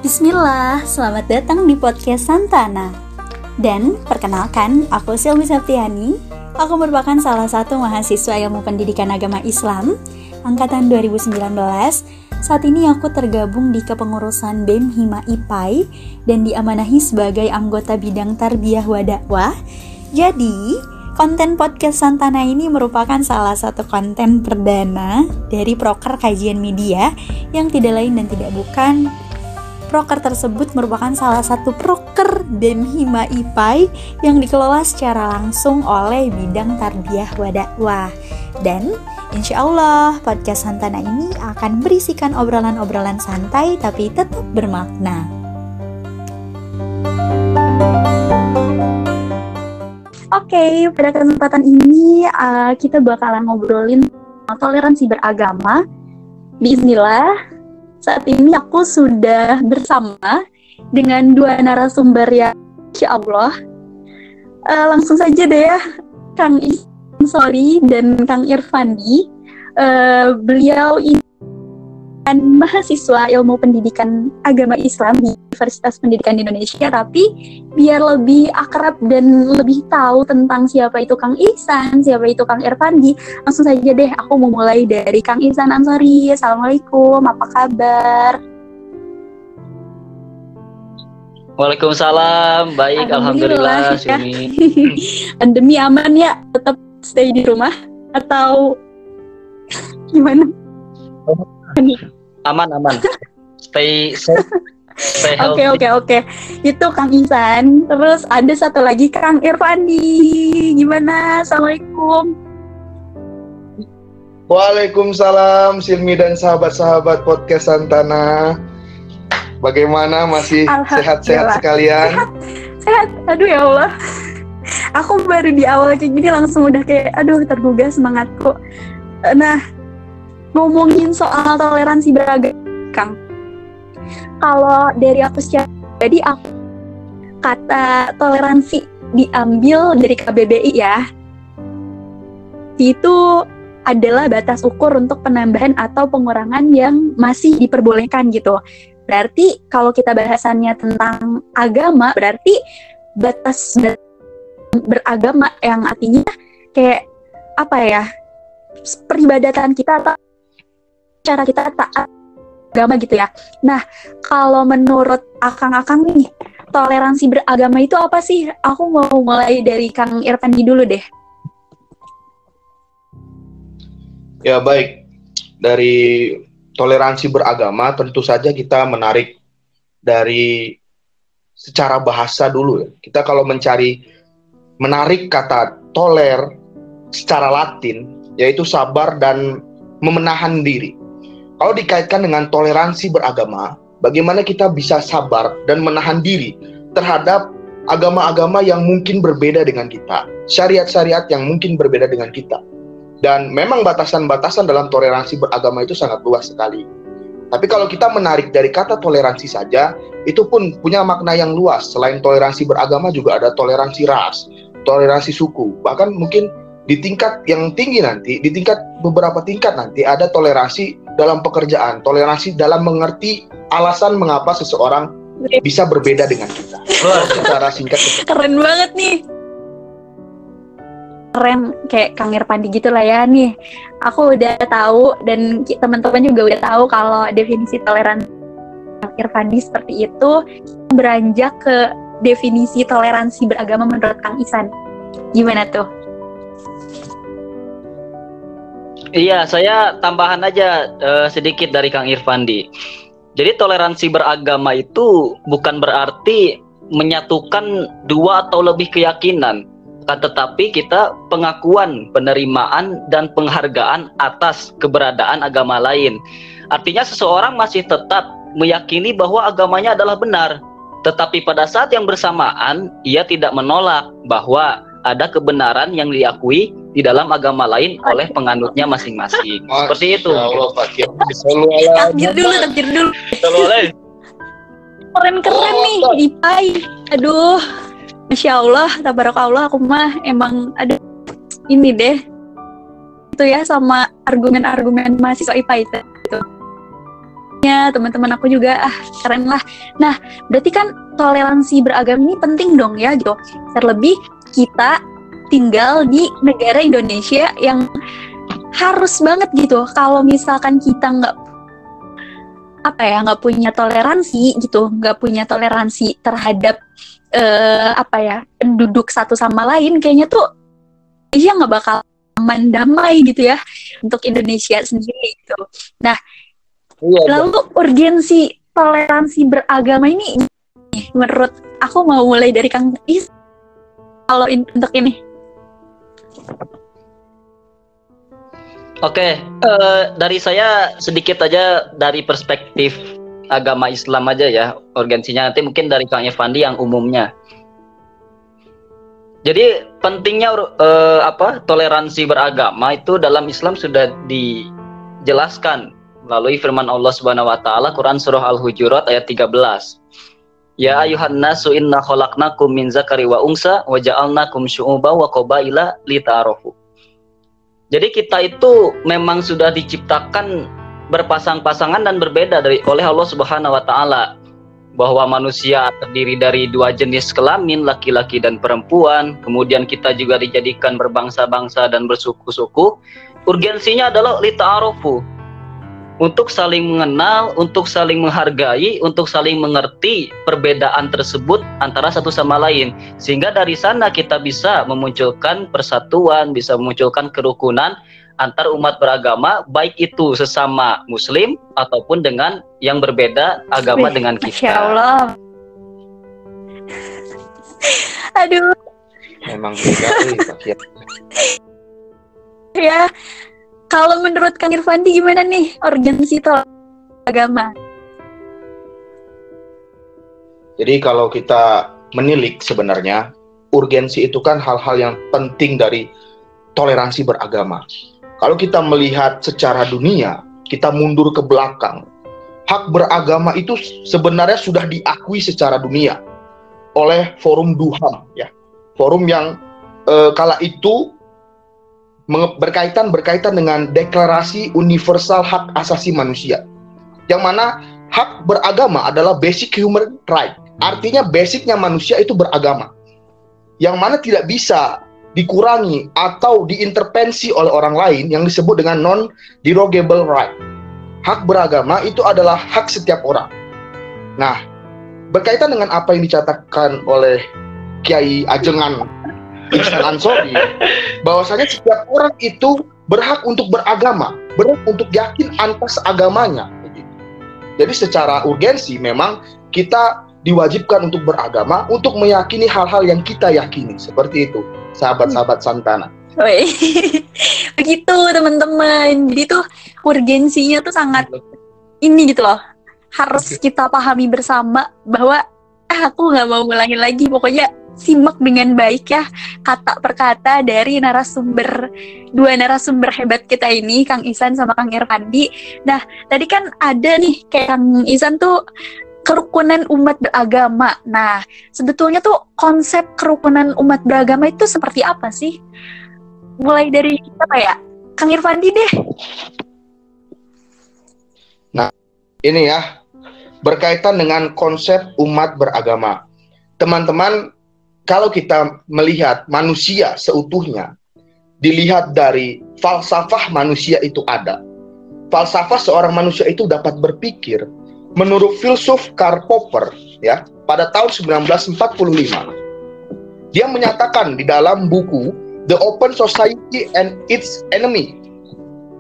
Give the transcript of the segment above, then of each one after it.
Bismillah, selamat datang di podcast Santana. Dan perkenalkan, aku Silmi Septiani. Aku merupakan salah satu mahasiswa ilmu pendidikan agama Islam angkatan 2019. Saat ini aku tergabung di kepengurusan BEM Hima IPAI dan diamanahi sebagai anggota bidang tarbiyah wa dakwah. Jadi, konten podcast Santana ini merupakan salah satu konten perdana dari proker kajian media yang tidak lain dan tidak bukan. Proker tersebut merupakan salah satu proker BEM Hima IPAI yang dikelola secara langsung oleh bidang tarbiyah wa dakwah. Dan insya Allah podcast Santana ini akan berisikan obrolan-obrolan santai tapi tetap bermakna. Oke, pada kesempatan ini kita bakalan ngobrolin toleransi beragama. Bismillah. Saat ini aku sudah bersama dengan dua narasumber yang insya Allah langsung saja deh ya, Kang Ansori dan Kang Irfandi. Beliau ini mahasiswa ilmu pendidikan agama Islam di Universitas Pendidikan Indonesia, tapi biar lebih akrab dan lebih tahu tentang siapa itu Kang Ihsan, siapa itu Kang Irfandi, langsung saja deh aku mau mulai dari Kang Ihsan Ansori. Assalamualaikum, apa kabar? Waalaikumsalam, baik, alhamdulillah. Ya. Pandemi aman ya, tetap stay di rumah atau gimana? Aman. Stay safe, stay healthy. Oke. Itu Kang Ihsan. Terus ada satu lagi Kang Irfandi. Gimana? Assalamualaikum. Waalaikumsalam Silmi dan sahabat-sahabat podcast Santana. Bagaimana, masih sehat-sehat sekalian? Sehat. Aduh ya Allah. Aku baru di awal kayak gini langsung udah kayak tergugah semangatku. Nah, ngomongin soal toleransi beragama, Kang. Kalau dari aku secara pribadi, kata toleransi diambil dari KBBI ya. Itu adalah batas ukur untuk penambahan atau pengurangan yang masih diperbolehkan gitu. Berarti kalau kita bahasannya tentang agama, berarti batas beragama yang artinya kayak apa ya? Peribadatan kita atau cara kita taat agama gitu ya. Nah, kalau menurut akang-akang nih, toleransi beragama itu apa sih? Aku mau mulai dari Kang Irfandi dulu deh. Ya baik, dari toleransi beragama tentu saja kita menarik dari secara bahasa dulu ya. Kita kalau menarik kata toler secara Latin, yaitu sabar dan memenahan diri. Kalau dikaitkan dengan toleransi beragama, bagaimana kita bisa sabar dan menahan diri terhadap agama-agama yang mungkin berbeda dengan kita, syariat-syariat yang mungkin berbeda dengan kita. Dan memang batasan-batasan dalam toleransi beragama itu sangat luas sekali. Tapi kalau kita menarik dari kata toleransi saja, itu pun punya makna yang luas. Selain toleransi beragama juga ada toleransi ras, toleransi suku, bahkan mungkin di tingkat yang tinggi nanti, di tingkat beberapa tingkat nanti ada toleransi dalam pekerjaan, toleransi dalam mengerti alasan mengapa seseorang bisa berbeda dengan kita. Secara singkat. Keren banget nih. Keren, kayak Kang Irfandi gitu lah ya nih. Aku udah tahu dan teman-teman juga udah tahu kalau definisi toleransi Kang Irfandi seperti itu. Beranjak ke definisi toleransi beragama menurut Kang Ihsan. Gimana tuh? Iya, saya tambahan aja sedikit dari Kang Irfandi. Jadi toleransi beragama itu bukan berarti menyatukan dua atau lebih keyakinan, tetapi kita pengakuan, penerimaan, dan penghargaan atas keberadaan agama lain. Artinya seseorang masih tetap meyakini bahwa agamanya adalah benar, tetapi pada saat yang bersamaan ia tidak menolak bahwa ada kebenaran yang diakui di dalam agama lain oleh penganutnya masing-masing. Seperti itu. Takbir dulu. Keren nih, IPAI. Aduh, Masya Allah, tabarakallah, aku mah emang ada ini deh. Itu ya sama argumen-argumen mahasiswa IPAI itu. teman-teman aku juga keren lah. Nah, berarti kan toleransi beragama ini penting dong ya gitu. Terlebih kita tinggal di negara Indonesia yang harus banget gitu. Kalau misalkan kita nggak punya toleransi gitu, nggak punya toleransi terhadap penduduk satu sama lain, kayaknya tuh nggak bakal aman damai gitu ya untuk Indonesia sendiri gitu. Nah, lalu urgensi toleransi beragama ini menurut aku mau mulai dari Kang Is kalau untuk ini. Oke, dari saya sedikit aja dari perspektif agama Islam aja ya, urgensinya. Nanti mungkin dari Kang Irfandi yang umumnya. Jadi pentingnya toleransi beragama itu dalam Islam sudah dijelaskan melalui firman Allah Subhanahu wa taala Quran surah Al-Hujurat ayat 13. Ya ayuhan nasu inna khalaqnakum min zakari wa unsa wa ja'alnakum syu'uban wa qabaila lita'arafu. Jadi kita itu memang sudah diciptakan berpasang-pasangan dan berbeda oleh Allah Subhanahu wa taala, bahwa manusia terdiri dari dua jenis kelamin, laki-laki dan perempuan. Kemudian kita juga dijadikan berbangsa-bangsa dan bersuku-suku. Urgensinya adalah lita'arofu, untuk saling mengenal, untuk saling menghargai, untuk saling mengerti perbedaan tersebut antara satu sama lain. Sehingga dari sana kita bisa memunculkan persatuan, bisa memunculkan kerukunan antar umat beragama, baik itu sesama muslim ataupun dengan yang berbeda agama dengan kita. Masya Allah. Aduh. Memang beda ya. Kalau menurut Kang Irfandi gimana nih urgensi agama? Jadi kalau kita menilik sebenarnya urgensi itu kan hal-hal yang penting dari toleransi beragama. Kalau kita melihat secara dunia, kita mundur ke belakang. Hak beragama itu sebenarnya sudah diakui secara dunia oleh Forum Duham, ya, forum yang kala itu berkaitan dengan Deklarasi Universal Hak Asasi Manusia, yang mana hak beragama adalah basic human right. Artinya basicnya manusia itu beragama, yang mana tidak bisa dikurangi atau diintervensi oleh orang lain, yang disebut dengan non-derogable right. Hak beragama itu adalah hak setiap orang. Nah, berkaitan dengan apa yang dicatatkan oleh Kiai Ajengan Ihsan Ansori, bahwasanya setiap orang itu berhak untuk beragama, berhak untuk yakin atas agamanya. Jadi secara urgensi memang kita diwajibkan untuk beragama, untuk meyakini hal-hal yang kita yakini. Seperti itu, sahabat-sahabat Santana. Begitu teman-teman. Jadi tuh urgensinya tuh sangat ini gitu loh. Harus kita pahami bersama bahwa aku nggak mau ngulangin lagi. Pokoknya simak dengan baik ya kata per kata dari dua narasumber hebat kita ini, Kang Ihsan sama Kang Irfandi. Nah, tadi kan ada nih kayak Kang Ihsan tuh kerukunan umat beragama. Nah, sebetulnya tuh konsep kerukunan umat beragama itu seperti apa sih? Mulai dari apa ya? Kang Irfandi deh. Nah, ini ya, berkaitan dengan konsep umat beragama. Teman-teman, kalau kita melihat manusia seutuhnya, dilihat dari falsafah manusia itu ada. Falsafah seorang manusia itu dapat berpikir. Menurut filsuf Karl Popper, ya, pada tahun 1945, dia menyatakan di dalam buku The Open Society and Its Enemy,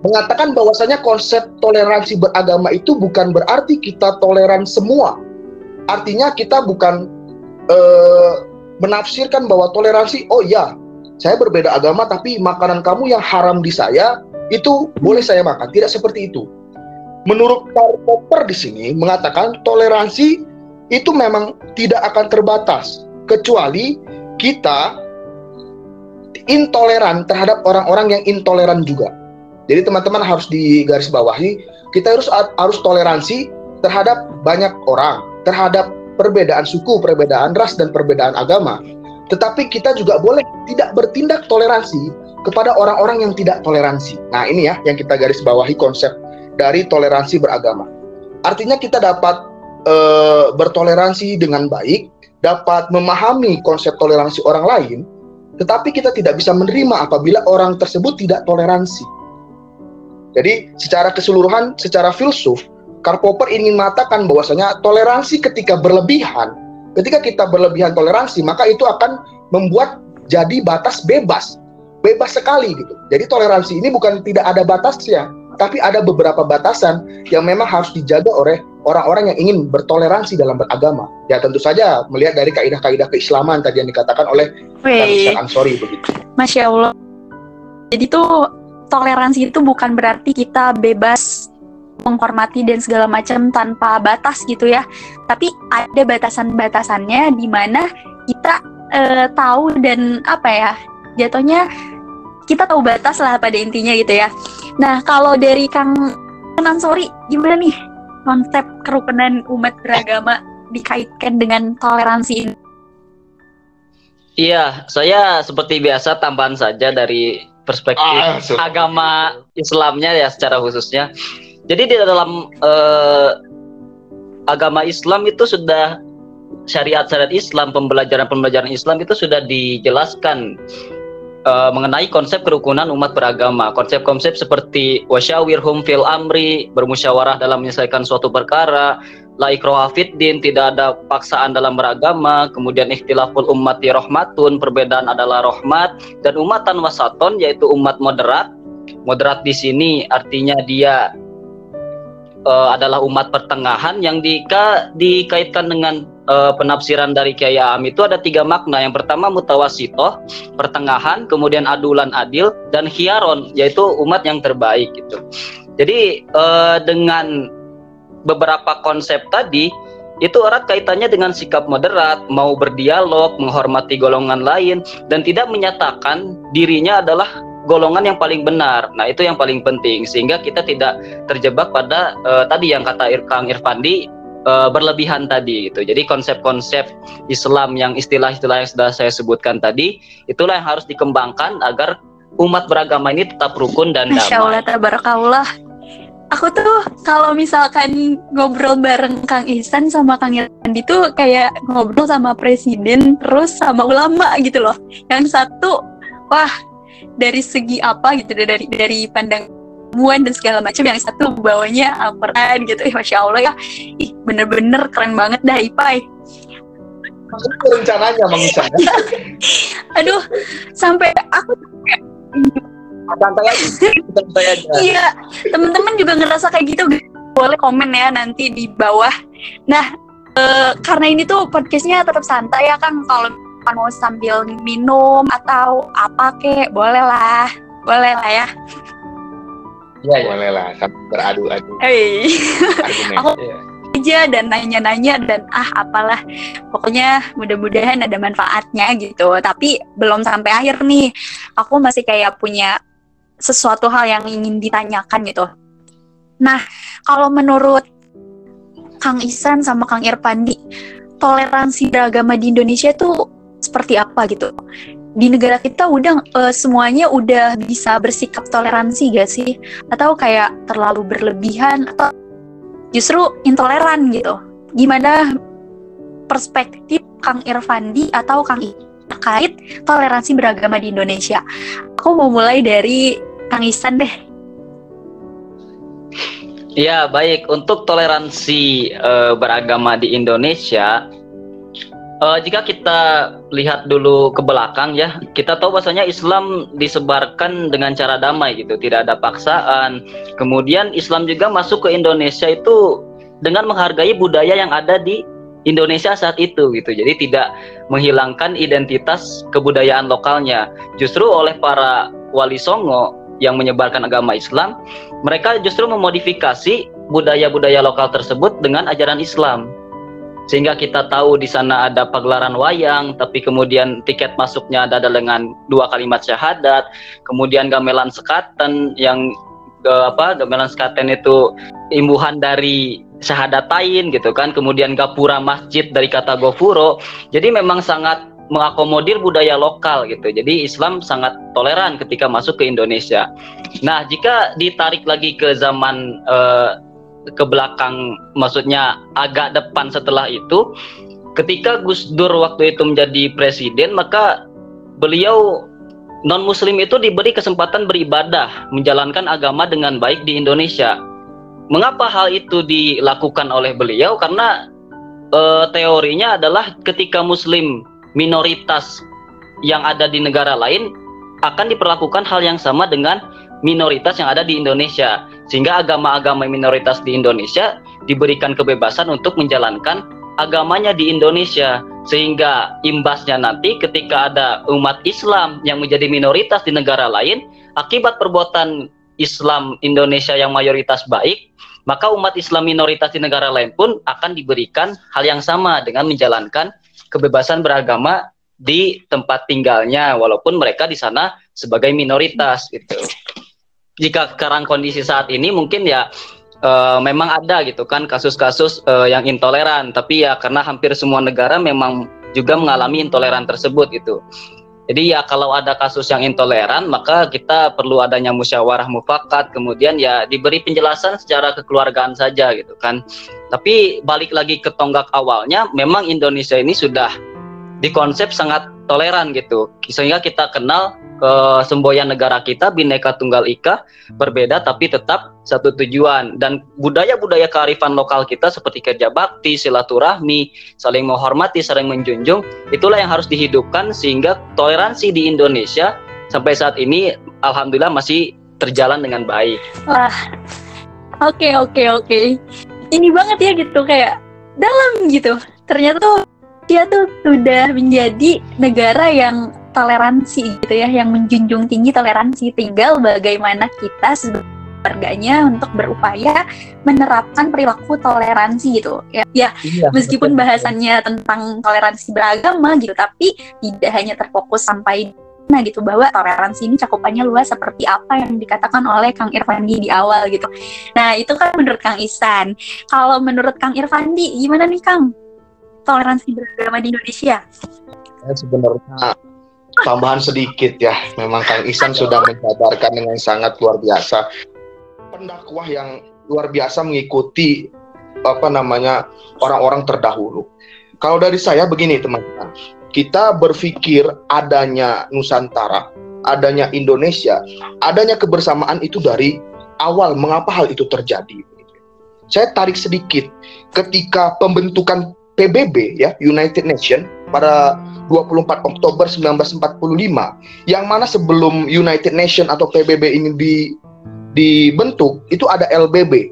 mengatakan bahwasanya konsep toleransi beragama itu bukan berarti kita toleran semua. Artinya kita bukan menafsirkan bahwa toleransi, oh ya, saya berbeda agama tapi makanan kamu yang haram di saya itu boleh saya makan. Tidak seperti itu. Menurut Karl Popper di sini mengatakan toleransi itu memang tidak akan terbatas kecuali kita intoleran terhadap orang-orang yang intoleran juga. Jadi teman-teman harus digarisbawahi, kita harus toleransi terhadap banyak orang, terhadap perbedaan suku, perbedaan ras, dan perbedaan agama. Tetapi kita juga boleh tidak bertindak toleransi kepada orang-orang yang tidak toleransi. Nah, ini ya yang kita garis bawahi konsep dari toleransi beragama. Artinya kita dapat bertoleransi dengan baik, dapat memahami konsep toleransi orang lain, tetapi kita tidak bisa menerima apabila orang tersebut tidak toleransi. Jadi secara keseluruhan, secara filsuf, Karl Popper ingin mengatakan bahwasanya toleransi ketika berlebihan, ketika kita berlebihan toleransi, maka itu akan membuat jadi batas bebas sekali gitu. Jadi toleransi ini bukan tidak ada batasnya, tapi ada beberapa batasan yang memang harus dijaga oleh orang-orang yang ingin bertoleransi dalam beragama. Ya tentu saja melihat dari kaidah-kaidah keislaman tadi yang dikatakan oleh Ustaz Ansori begitu. Masya Allah. Jadi tuh toleransi itu bukan berarti kita bebas menghormati dan segala macam tanpa batas gitu ya. Tapi ada batasan-batasannya di mana kita tahu dan apa ya, jatuhnya kita tahu batas lah pada intinya gitu ya. Nah kalau dari Kang Ansori gimana nih konsep kerukunan umat beragama dikaitkan dengan toleransi ini? Iya, saya seperti biasa tambahan saja dari perspektif agama Islamnya ya secara khususnya. Jadi di dalam agama Islam itu sudah syariat-syariat Islam, pembelajaran Islam itu sudah dijelaskan mengenai konsep kerukunan umat beragama. Konsep-konsep seperti wasyawirhum fil amri, bermusyawarah dalam menyelesaikan suatu perkara, la ikraha fid din, tidak ada paksaan dalam beragama, kemudian ikhtilaful ummati rahmatun, perbedaan adalah rahmat, dan umatan wasaton, yaitu umat moderat. Moderat di sini artinya dia adalah umat pertengahan yang dikaitkan dengan penafsiran dari Kiai Am itu ada 3 makna. Yang pertama mutawasitoh, pertengahan, kemudian adulan adil, dan khiyaron, yaitu umat yang terbaik gitu. Jadi dengan beberapa konsep tadi itu erat kaitannya dengan sikap moderat, mau berdialog, menghormati golongan lain, dan tidak menyatakan dirinya adalah golongan yang paling benar. Nah itu yang paling penting, sehingga kita tidak terjebak pada tadi yang kata Kang Irfandi, berlebihan tadi gitu. Jadi konsep-konsep Islam yang istilah-istilah yang sudah saya sebutkan tadi, itulah yang harus dikembangkan agar umat beragama ini tetap rukun dan damai. Masya Allah, tabarakallah. Aku tuh kalau misalkan ngobrol bareng Kang Ihsan sama Kang Irfandi tuh kayak ngobrol sama presiden terus sama ulama gitu loh. Yang satu, wah dari segi apa gitu, dari pandang ilmuwan dan segala macam, yang satu bawanya Al-Quran gitu. Masya Allah ya, bener-bener keren banget dah Ipai. Itu rencananya Mang Ihsan. Aduh, sampai aku santai aja. Iya, teman-teman juga ngerasa kayak gitu, boleh komen ya nanti di bawah. Nah, karena ini tuh podcastnya tetap santai ya Kang, kalau mau sambil minum atau apa kek, boleh lah ya. Iya, boleh lah, sambil beradu-adu. Argumen. Aku aja dan nanya-nanya dan apalah, pokoknya mudah-mudahan ada manfaatnya gitu. Tapi belum sampai akhir nih, aku masih kayak punya sesuatu hal yang ingin ditanyakan gitu. Nah, kalau menurut Kang Ihsan sama Kang Irfandi, toleransi beragama di Indonesia tuh seperti apa gitu? Di negara kita udah semuanya udah bisa bersikap toleransi gak sih? Atau kayak terlalu berlebihan atau justru intoleran gitu? Gimana perspektif Kang Irfandi atau Kang Ihsan terkait toleransi beragama di Indonesia? Aku mau mulai dari Kang Ihsan deh. Ya baik, untuk toleransi beragama di Indonesia, jika kita lihat dulu ke belakang ya, kita tahu bahwasanya Islam disebarkan dengan cara damai gitu, tidak ada paksaan. Kemudian Islam juga masuk ke Indonesia itu dengan menghargai budaya yang ada di Indonesia saat itu gitu. Jadi tidak menghilangkan identitas kebudayaan lokalnya. Justru oleh para wali songo yang menyebarkan agama Islam, mereka justru memodifikasi budaya-budaya lokal tersebut dengan ajaran Islam. Sehingga kita tahu di sana ada pagelaran wayang, tapi kemudian tiket masuknya ada dengan 2 kalimat syahadat. Kemudian gamelan sekaten yang gamelan sekaten itu imbuhan dari syahadatain gitu kan. Kemudian gapura masjid dari kata gofuro. Jadi memang sangat mengakomodir budaya lokal gitu. Jadi Islam sangat toleran ketika masuk ke Indonesia. Nah, jika ditarik lagi ke zaman ke belakang, maksudnya agak depan setelah itu, ketika Gus Dur waktu itu menjadi presiden, maka beliau non-muslim itu diberi kesempatan beribadah, menjalankan agama dengan baik di Indonesia. Mengapa hal itu dilakukan oleh beliau? Karena teorinya adalah ketika muslim minoritas yang ada di negara lain akan diperlakukan hal yang sama dengan minoritas yang ada di Indonesia, sehingga agama-agama minoritas di Indonesia diberikan kebebasan untuk menjalankan agamanya di Indonesia, sehingga imbasnya nanti ketika ada umat Islam yang menjadi minoritas di negara lain akibat perbuatan Islam Indonesia yang mayoritas baik, maka umat Islam minoritas di negara lain pun akan diberikan hal yang sama dengan menjalankan kebebasan beragama di tempat tinggalnya, walaupun mereka di sana sebagai minoritas gitu. Jika sekarang kondisi saat ini mungkin ya memang ada gitu kan kasus-kasus yang intoleran, tapi ya karena hampir semua negara memang juga mengalami intoleran tersebut gitu. Jadi ya kalau ada kasus yang intoleran, maka kita perlu adanya musyawarah mufakat, kemudian ya diberi penjelasan secara kekeluargaan saja gitu kan. Tapi balik lagi ke tonggak awalnya, memang Indonesia ini sudah dikonsep sangat toleran gitu, sehingga kita kenal semboyan negara kita Bhinneka Tunggal Ika, berbeda tapi tetap satu tujuan. Dan budaya-budaya kearifan lokal kita seperti kerja bakti, silaturahmi, saling menghormati, saling menjunjung, itulah yang harus dihidupkan sehingga toleransi di Indonesia sampai saat ini alhamdulillah masih terjalan dengan baik. Wah, oke. Ini banget ya gitu, kayak dalam gitu. Ternyata tuh dia tuh sudah menjadi negara yang toleransi gitu ya, yang menjunjung tinggi toleransi. Tinggal bagaimana kita sebagai warganya untuk berupaya menerapkan perilaku toleransi gitu ya. Iya, meskipun bahasannya tentang toleransi beragama gitu, tapi tidak hanya terfokus sampai gitu, bahwa toleransi ini cakupannya luas seperti apa yang dikatakan oleh Kang Irfandi di awal gitu. Nah, itu kan menurut Kang Ihsan. Kalau menurut Kang Irfandi, gimana nih Kang toleransi beragama di Indonesia? Sebenarnya tambahan sedikit ya, memang Kang Ihsan sudah menjabarkan dengan sangat luar biasa. Pendakwah yang luar biasa mengikuti orang-orang terdahulu. Kalau dari saya begini teman-teman, kita berpikir adanya Nusantara, adanya Indonesia, adanya kebersamaan itu dari awal. Mengapa hal itu terjadi? Saya tarik sedikit, ketika pembentukan PBB ya, United Nations pada 24 Oktober 1945, yang mana sebelum United Nations atau PBB ini dibentuk, itu ada LBB,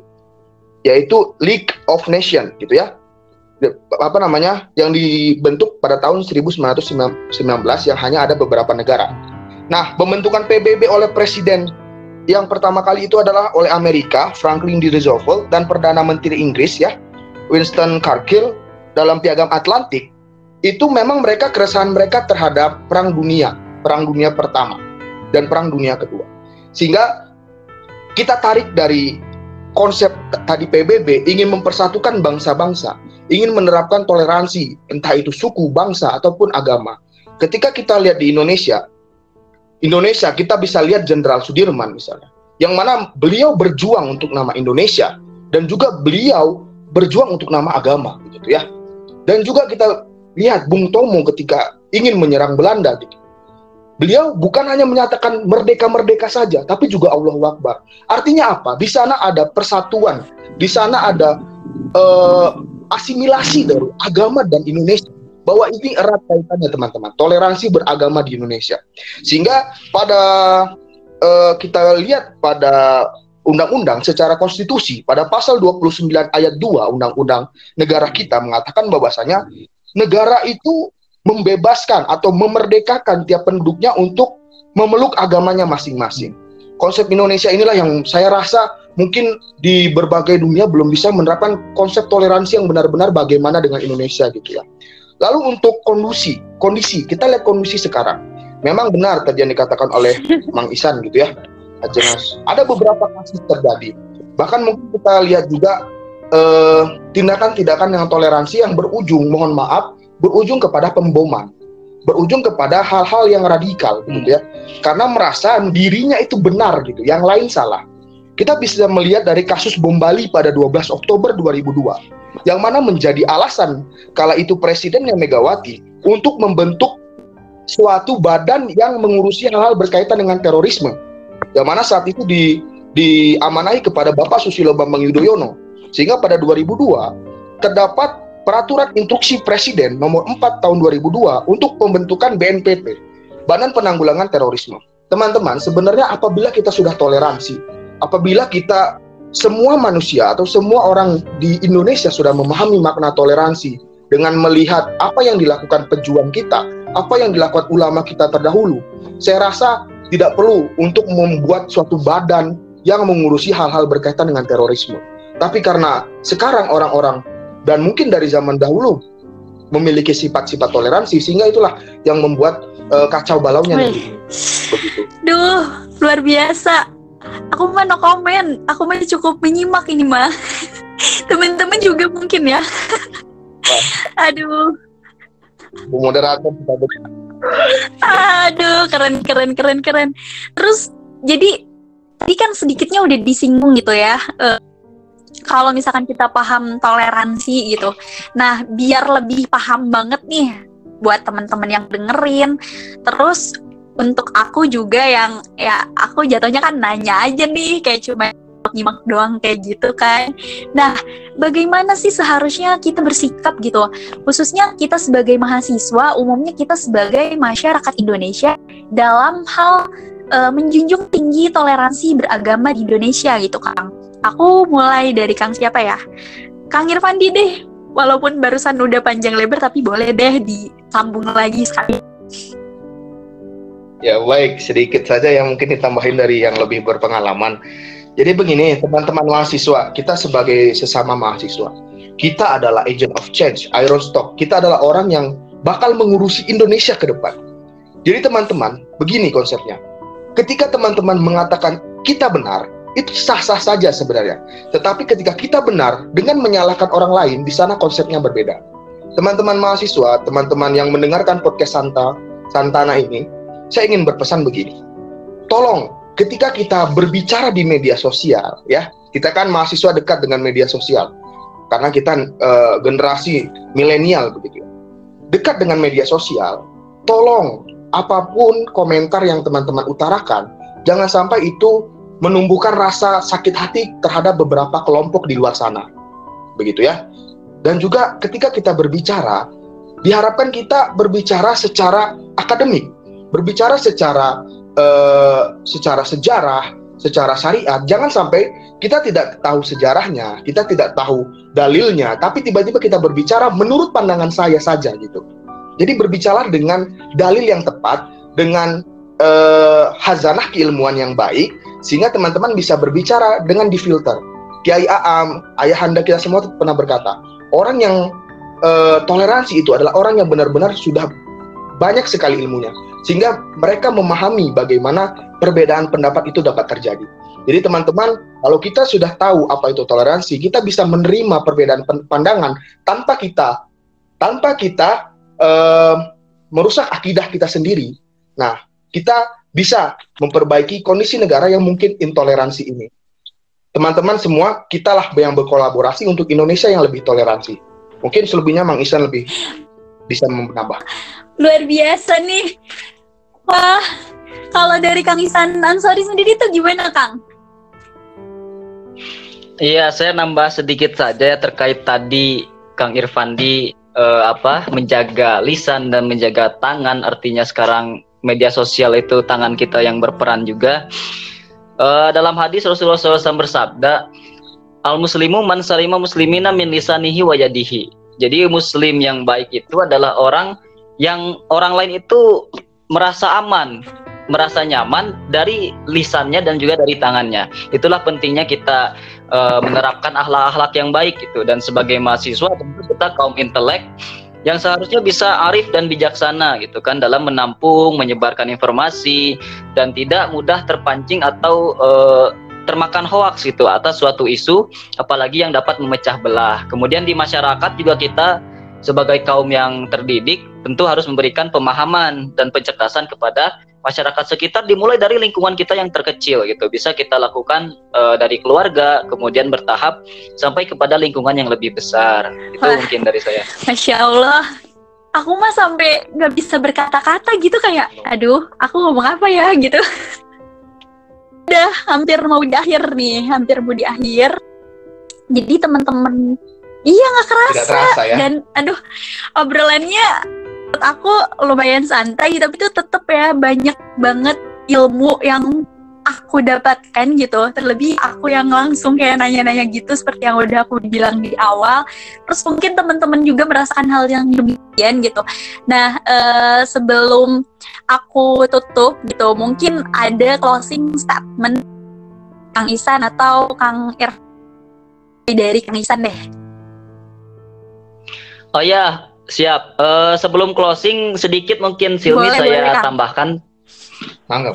yaitu League of Nations gitu ya. Yang dibentuk pada tahun 1919 yang hanya ada beberapa negara. Nah, pembentukan PBB oleh presiden yang pertama kali itu adalah oleh Amerika, Franklin D. Roosevelt, dan Perdana Menteri Inggris ya, Winston Churchill, dalam Piagam Atlantik. Itu memang keresahan mereka terhadap Perang Dunia Pertama dan Perang Dunia Kedua. Sehingga kita tarik dari konsep tadi PBB, ingin mempersatukan bangsa-bangsa, ingin menerapkan toleransi, entah itu suku, bangsa, ataupun agama. Ketika kita lihat di Indonesia, kita bisa lihat Jenderal Sudirman misalnya, yang mana beliau berjuang untuk nama Indonesia, dan juga beliau berjuang untuk nama agama, gitu ya. Dan juga kita lihat Bung Tomo ketika ingin menyerang Belanda, gitu. Beliau bukan hanya menyatakan merdeka-merdeka saja, tapi juga Allahu Akbar. Artinya apa? Di sana ada persatuan, di sana ada asimilasi dari agama dan Indonesia. Bahwa ini erat kaitannya teman-teman, toleransi beragama di Indonesia. Sehingga pada kita lihat pada undang-undang secara konstitusi, pada pasal 29 ayat 2 undang-undang negara kita mengatakan bahwasanya negara itu membebaskan atau memerdekakan tiap penduduknya untuk memeluk agamanya masing-masing. Konsep Indonesia inilah yang saya rasa mungkin di berbagai dunia belum bisa menerapkan konsep toleransi yang benar-benar bagaimana dengan Indonesia gitu ya. Lalu untuk kondisi, kita lihat kondisi sekarang. Memang benar tadi yang dikatakan oleh Mang Ihsan gitu ya. Ada beberapa kasus terjadi. Bahkan mungkin kita lihat juga tindakan-tindakan yang toleransi yang berujung, mohon maaf, berujung kepada pemboman, berujung kepada hal-hal yang radikal gitu ya. Karena merasa dirinya itu benar gitu, yang lain salah. kita bisa melihat dari kasus bom Bali pada 12 Oktober 2002, yang mana menjadi alasan kala itu Presidennya Megawati untuk membentuk suatu badan yang mengurusi hal-hal berkaitan dengan terorisme, yang mana saat itu diamanahi kepada Bapak Susilo Bambang Yudhoyono, sehingga pada 2002 terdapat Peraturan Instruksi Presiden nomor 4 tahun 2002 untuk pembentukan BNPT, Badan Penanggulangan Terorisme. Teman-teman, sebenarnya apabila kita sudah toleransi, apabila kita semua manusia atau semua orang di Indonesia sudah memahami makna toleransi dengan melihat apa yang dilakukan pejuang kita, apa yang dilakukan ulama kita terdahulu, saya rasa tidak perlu untuk membuat suatu badan yang mengurusi hal-hal berkaitan dengan terorisme. Tapi karena sekarang orang-orang dan mungkin dari zaman dahulu memiliki sifat-sifat toleransi, sehingga itulah yang membuat kacau balaunya begitu. Duh, luar biasa. Aku mah no komen. Aku mah cukup menyimak ini mah. Teman-teman juga mungkin ya. Aduh. Bu moderator. Aduh, keren. Terus jadi tadi kan sedikitnya udah disinggung gitu ya. Kalau misalkan kita paham toleransi gitu. Nah, biar lebih paham banget nih buat teman-teman yang dengerin. Terus untuk aku juga yang ya aku jatuhnya kan nanya aja nih, kayak cuma nyimak doang kayak gitu kan. Nah, bagaimana sih seharusnya kita bersikap gitu? Khususnya kita sebagai mahasiswa, umumnya kita sebagai masyarakat Indonesia dalam hal menjunjung tinggi toleransi beragama di Indonesia gitu, Kang. Aku mulai dari Kang siapa ya? Kang Irfandi deh. Walaupun barusan udah panjang lebar, tapi boleh deh disambung lagi sekali. Ya baik, sedikit saja yang mungkin ditambahin dari yang lebih berpengalaman. Jadi begini, teman-teman mahasiswa, kita sebagai sesama mahasiswa, kita adalah agent of change, iron stock. Kita adalah orang yang bakal mengurusi Indonesia ke depan. Jadi teman-teman, begini konsepnya. Ketika teman-teman mengatakan kita benar, itu sah-sah saja sebenarnya. Tetapi ketika kita benar dengan menyalahkan orang lain, di sana konsepnya berbeda. Teman-teman mahasiswa, teman-teman yang mendengarkan podcast Santana ini, saya ingin berpesan begini. Tolong, ketika kita berbicara di media sosial, ya, kita kan mahasiswa dekat dengan media sosial, karena kita generasi milenial begitu. Dekat dengan media sosial, tolong apapun komentar yang teman-teman utarakan, jangan sampai itu menumbuhkan rasa sakit hati terhadap beberapa kelompok di luar sana, begitu ya. Dan juga ketika kita berbicara, diharapkan kita berbicara secara akademik, berbicara secara sejarah, secara syariat. Jangan sampai kita tidak tahu sejarahnya, kita tidak tahu dalilnya, tapi tiba-tiba kita berbicara menurut pandangan saya saja gitu. Jadi berbicara dengan dalil yang tepat, dengan hazanah keilmuan yang baik, sehingga teman-teman bisa berbicara dengan difilter. Kiai Aam, ayahanda kita semua pernah berkata, orang yang toleransi itu adalah orang yang benar-benar sudah banyak sekali ilmunya, sehingga mereka memahami bagaimana perbedaan pendapat itu dapat terjadi. Jadi teman-teman, kalau kita sudah tahu apa itu toleransi, kita bisa menerima perbedaan pandangan tanpa kita merusak akidah kita sendiri. Nah, kita bisa memperbaiki kondisi negara yang mungkin intoleransi ini. Teman-teman semua, kitalah yang berkolaborasi untuk Indonesia yang lebih toleransi. Mungkin selebihnya Mang Ihsan lebih bisa menambah. Luar biasa nih. Wah, kalau dari Kang Ihsan Ansori sendiri tuh gimana, Kang? Iya, saya nambah sedikit saja terkait tadi Kang Irfandi menjaga lisan dan menjaga tangan. Artinya sekarang media sosial itu tangan kita yang berperan juga. Dalam hadis Rasulullah SAW bersabda, al-muslimu man salima muslimina min lisanihi wa yadihi. Jadi muslim yang baik itu adalah orang yang orang lain itu merasa aman, merasa nyaman dari lisannya dan juga dari tangannya. Itulah pentingnya kita menerapkan akhlak-akhlak yang baik itu. Dan sebagai mahasiswa tentu kita kaum intelek yang seharusnya bisa arif dan bijaksana gitu kan dalam menampung, menyebarkan informasi dan tidak mudah terpancing atau termakan hoaks gitu atas suatu isu, apalagi yang dapat memecah belah. Kemudian di masyarakat juga kita sebagai kaum yang terdidik tentu harus memberikan pemahaman dan pencerdasan kepada masyarakat sekitar dimulai dari lingkungan kita yang terkecil gitu. Bisa kita lakukan dari keluarga, kemudian bertahap sampai kepada lingkungan yang lebih besar. Itu mungkin dari saya. Masya Allah, aku mah sampai nggak bisa berkata-kata gitu, kayak aduh aku ngomong apa ya gitu. Udah hampir mau di akhir. Jadi teman-teman, iya nggak kerasa. Tidak terasa ya. Dan aduh, obrolannya menurut aku lumayan santai, tapi itu tetap ya banyak banget ilmu yang aku dapatkan gitu. Terlebih aku yang langsung kayak nanya-nanya gitu seperti yang udah aku bilang di awal. Terus mungkin teman-teman juga merasakan hal yang demikian gitu. Nah, sebelum aku tutup gitu, mungkin ada closing statement Kang Ihsan atau Kang Irfan, dari Kang Ihsan deh. Oh ya, siap. Sebelum closing sedikit mungkin Silmi saya tambahkan. Mangga.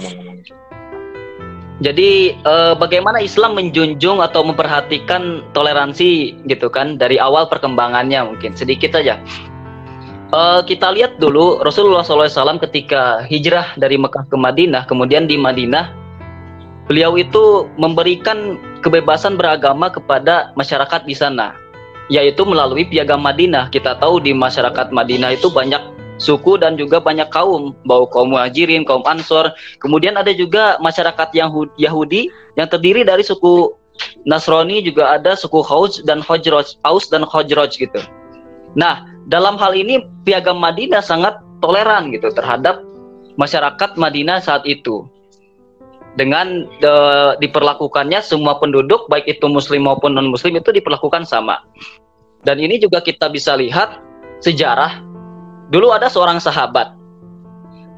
Jadi bagaimana Islam menjunjung atau memperhatikan toleransi gitu kan dari awal perkembangannya, mungkin sedikit saja. Kita lihat dulu Rasulullah SAW ketika hijrah dari Mekah ke Madinah, kemudian di Madinah beliau itu memberikan kebebasan beragama kepada masyarakat di sana, yaitu melalui Piagam Madinah. Kita tahu di masyarakat Madinah itu banyak suku dan juga banyak kaum, baik kaum Muhajirin, kaum Ansor. Kemudian ada juga masyarakat Yahudi yang terdiri dari suku Nasrani, juga ada suku Aus dan Khazraj gitu. Nah, dalam hal ini Piagam Madinah sangat toleran gitu terhadap masyarakat Madinah saat itu. Dengan diperlakukannya semua penduduk, baik itu muslim maupun non-muslim, itu diperlakukan sama. Dan ini juga kita bisa lihat sejarah. Dulu ada seorang sahabat,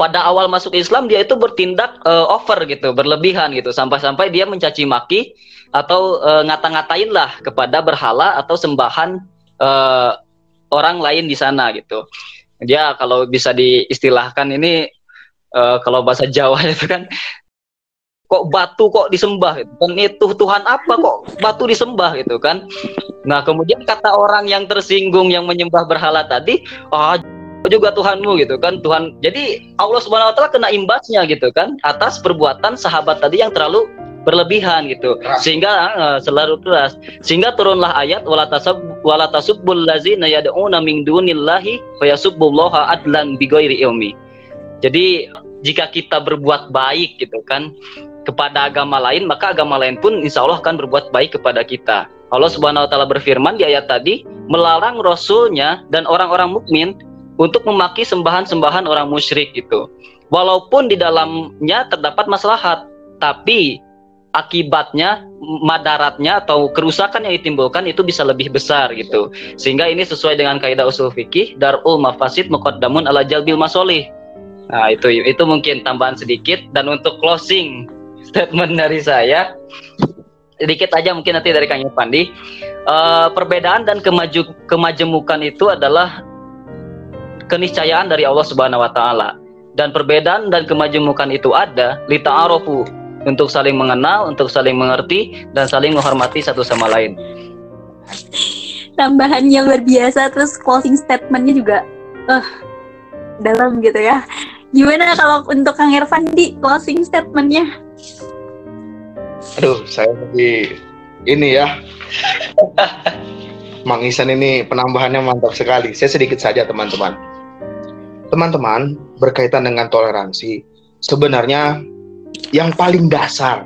pada awal masuk Islam dia itu bertindak over gitu, berlebihan gitu, sampai-sampai dia mencaci maki atau ngata-ngatain lah kepada berhala atau sembahan orang lain di sana gitu. Dia kalau bisa diistilahkan ini kalau bahasa Jawa itu kan, kok batu kok disembah gitu kan, itu Tuhan apa kok batu disembah gitu kan. Nah, kemudian kata orang yang tersinggung yang menyembah berhala tadi, juga Tuhanmu gitu kan, Tuhan. Jadi Allah Subhanahu wa taala kena imbasnya gitu kan atas perbuatan sahabat tadi yang terlalu berlebihan gitu. Sehingga selalu keras. Sehingga turunlah ayat wala tasubbul ladzina yad'una min dunillahi fayasubbullaha adlan bighairi ilmi. Jadi jika kita berbuat baik gitu kan kepada agama lain, maka agama lain pun insya Allah akan berbuat baik kepada kita. Allah Subhanahu wa taala berfirman di ayat tadi, melarang Rasulnya dan orang-orang mukmin untuk memaki sembahan-sembahan orang musyrik gitu. Walaupun di dalamnya terdapat maslahat, tapi akibatnya, madaratnya atau kerusakan yang ditimbulkan itu bisa lebih besar gitu. Sehingga ini sesuai dengan kaidah usul fikih, darul mafasid muqaddamun ala jalbil masolih. Nah, itu mungkin tambahan sedikit. Dan untuk closing statement dari saya, sedikit aja mungkin nanti dari Kang Irfandi. Perbedaan dan kemajemukan itu adalah keniscayaan dari Allah Subhanahu wa taala. Dan perbedaan dan kemajemukan itu ada li ta'arufu, untuk saling mengenal, untuk saling mengerti dan saling menghormati satu sama lain. Tambahan yang luar biasa, terus closing statementnya juga dalam gitu ya. Gimana kalau untuk Kang Irfandi closing statementnya? Aduh, saya tadi ini ya, Mang Ihsan ini penambahannya mantap sekali. Saya sedikit saja teman-teman. Teman-teman, berkaitan dengan toleransi, sebenarnya yang paling dasar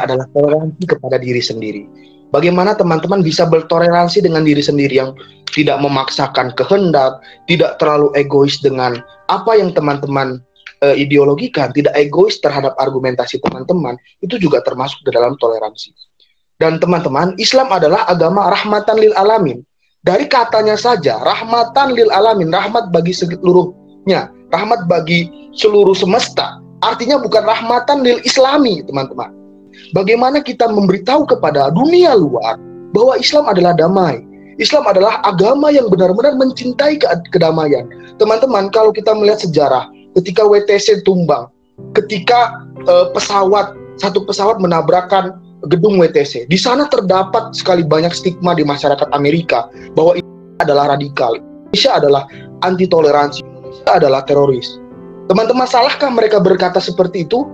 adalah toleransi kepada diri sendiri. Bagaimana teman-teman bisa bertoleransi dengan diri sendiri yang tidak memaksakan kehendak, tidak terlalu egois dengan apa yang teman-teman ideologikan, tidak egois terhadap argumentasi teman-teman, itu juga termasuk di dalam toleransi. Dan teman-teman, Islam adalah agama rahmatan lil alamin. Dari katanya saja, rahmatan lil alamin, rahmat bagi seluruhnya, rahmat bagi seluruh semesta. Artinya bukan rahmatan lil islami, teman-teman. Bagaimana kita memberitahu kepada dunia luar bahwa Islam adalah damai. Islam adalah agama yang benar-benar mencintai kedamaian. Teman-teman, kalau kita melihat sejarah, ketika WTC tumbang, ketika satu pesawat menabrakkan gedung WTC, di sana terdapat sekali banyak stigma di masyarakat Amerika bahwa Indonesia adalah radikal, Indonesia adalah anti toleransi, Indonesia adalah teroris. Teman-teman, salahkah mereka berkata seperti itu?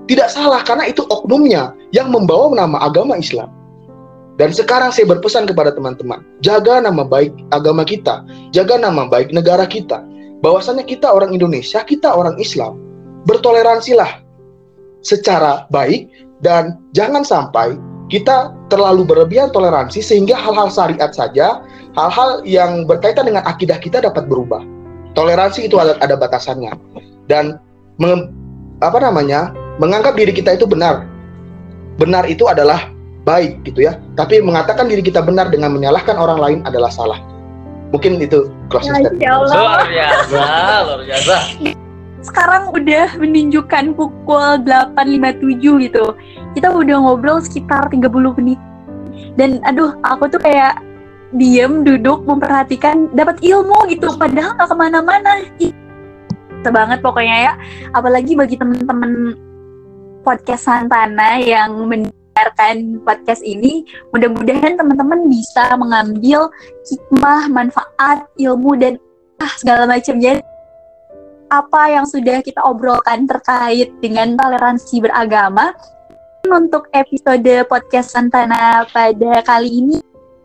Tidak salah, karena itu oknumnya yang membawa nama agama Islam. Dan sekarang saya berpesan kepada teman-teman, jaga nama baik agama kita, jaga nama baik negara kita. Bahwasanya kita orang Indonesia, kita orang Islam, bertoleransilah secara baik, dan jangan sampai kita terlalu berlebihan toleransi sehingga hal-hal syariat saja, hal-hal yang berkaitan dengan akidah kita dapat berubah. Toleransi itu ada batasannya, dan menganggap diri kita itu benar itu adalah baik gitu ya. Tapi mengatakan diri kita benar dengan menyalahkan orang lain adalah salah. Mungkin itu closing statement. Luar biasa. Sekarang udah menunjukkan pukul 8.57 gitu. Kita udah ngobrol sekitar 30 menit. Dan aduh, aku tuh kayak diem, duduk, memperhatikan, dapat ilmu gitu. Padahal gak kemana-mana. Bisa banget pokoknya ya. Apalagi bagi temen-temen podcast Santana yang mendengarkan podcast ini, mudah-mudahan teman-teman bisa mengambil hikmah, manfaat, ilmu, dan segala macamnya apa yang sudah kita obrolkan terkait dengan toleransi beragama. Untuk episode podcast Santana pada kali ini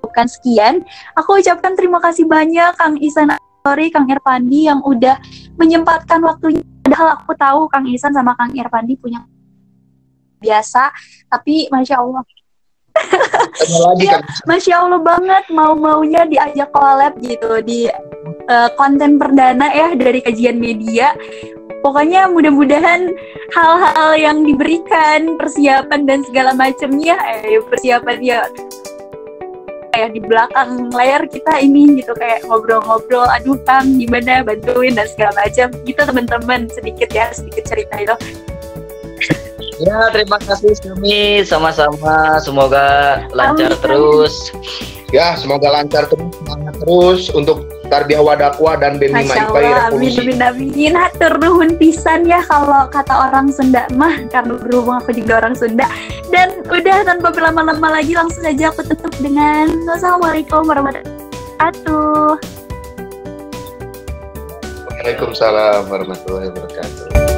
bukan sekian. Aku ucapkan terima kasih banyak Kang Ihsan Ashori, Kang Irfandi yang udah menyempatkan waktunya. Padahal aku tahu Kang Ihsan sama Kang Irfandi punya biasa, tapi Masya Allah. Ya, Masya Allah banget mau-maunya diajak collab gitu di konten perdana ya dari Kajian Media. Pokoknya mudah-mudahan hal-hal yang diberikan, persiapan dan segala macamnya, persiapan ya kayak di belakang layar kita ini gitu, kayak ngobrol-ngobrol, aduh Kang gimana, bantuin dan segala macam gitu teman-teman, sedikit cerita itu. Ya, terima kasih Sumi, sama-sama, semoga lancar terus. Ya, semoga lancar terus, semangat terus untuk Tarbiyah wa Dakwah dan BEM 5 IPA Revolusi. Amin. Hatur nuhun pisan ya kalau kata orang Sunda mah, karena berhubung aku juga orang Sunda. Dan udah tanpa berlama-lama lagi, langsung saja aku tutup dengan wassalamualaikum warahmatullahi wabarakatuh. Waalaikumsalam warahmatullahi wabarakatuh.